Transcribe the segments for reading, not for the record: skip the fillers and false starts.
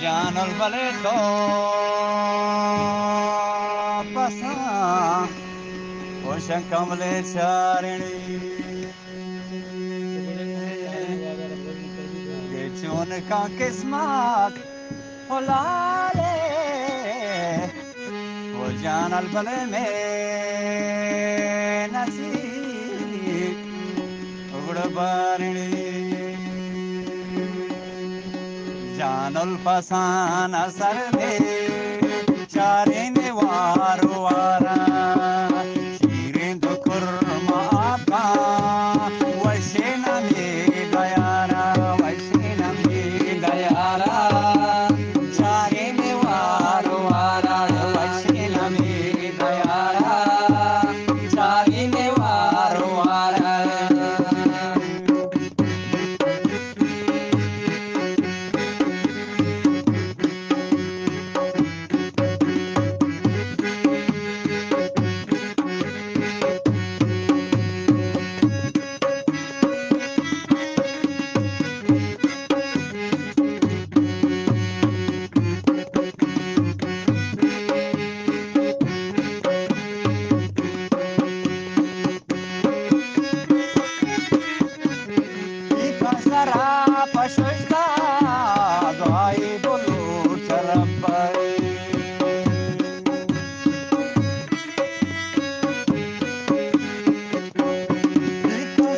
Janol baleto pasa ocean kamle charini ke chun ka kismat holale o janal bale me nasib ugड़ barini जानल पसान असर में चारिन वारो वारा शीरें दुखुर मापा वैसे न में गयारा वैसे न में गयारा चारिन वारो वारा वैसे न में गयारा चारिन वारो वारा Sarap ashoshta gai bolu charabai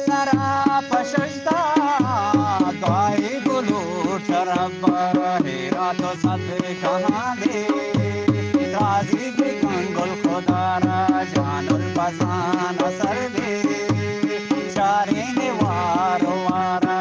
sarap ashoshta gai bolu charabai rato sat kahan de razi ke kangol khodara janul pasan asar de chare ne waro wara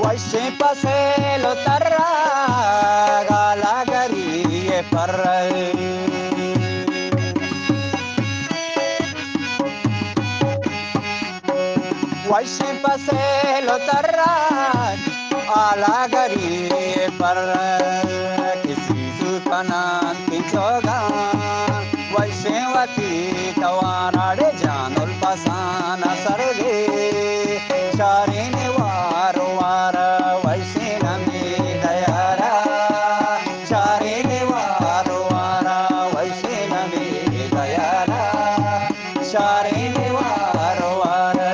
वैसे पसे लो तररा गाला गरी पर वैसे पसे लो तररा आला गरी पर किसी सुकनान पिछोगा वैसे वती तवानाडे जानोल पसान असर दे चारे ने वारो वारा वैसे नमी दयारा चारे ने वारो वारा वैसे नमी दयारा चारे ने वारो वारा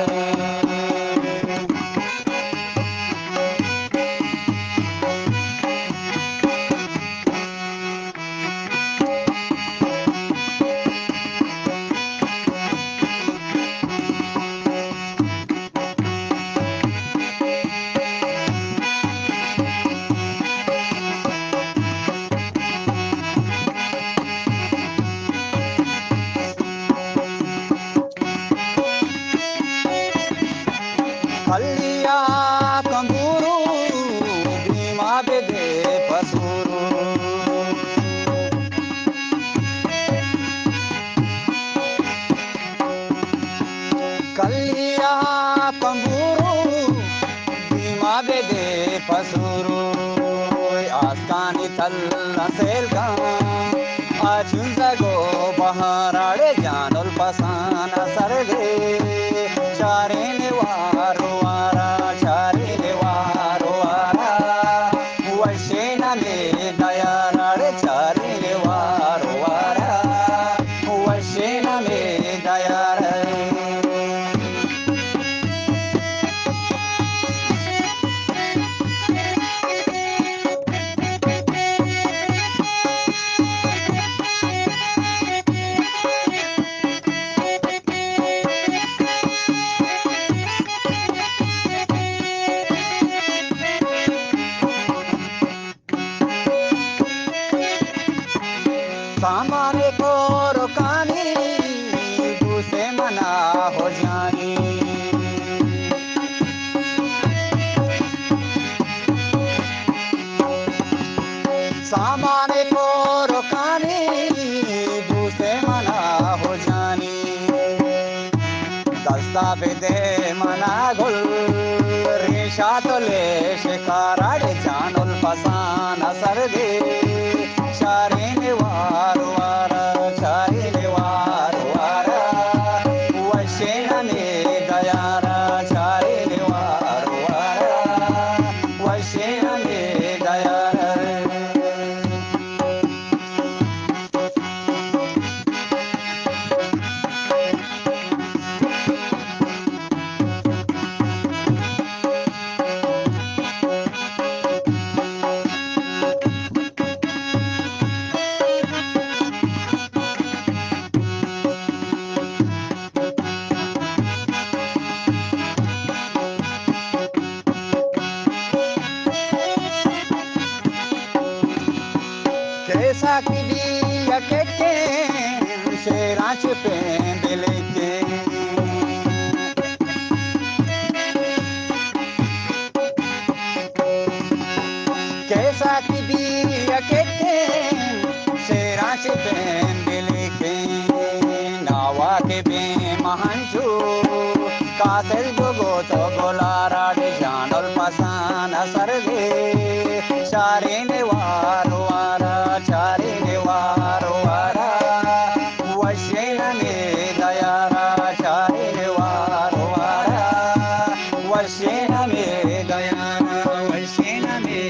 कलिया कंगूरू भीमा बेदे पसूरू कलिया कंगूरू भीमा बेदे पसूरू आस्कानी तल सेलगा आचुंजगो बहाराडे जानोल पसान सरदे चारे ने वारो वारा चारे ने वारो वारा वैसे न में दयारा रे चारे ने वारो वारा वैसे न में दयारा सामाने को रोकानी दूसरे मना हो जानी दस्तावेदे मना गुल रेशा तो ले शिकाराड़े जानुल पसान असर दे शारीने वारो वारा शारीने वारो वारा वशेना ने दयारा शारीने वारो वारा वशेना ने दयारा कैसा की दिया के शेराच पे दिल के कैसा की दिया के शेराच पे दिल के नावा के बे महांजू कातिल गो तो गोलारा दे जानल पसान असर दे शारे ने वारो वारा चारे ने वारो वारा वशेना ने दयारा चारे ने वारो वारा वशेना ने दयारा वशेना ने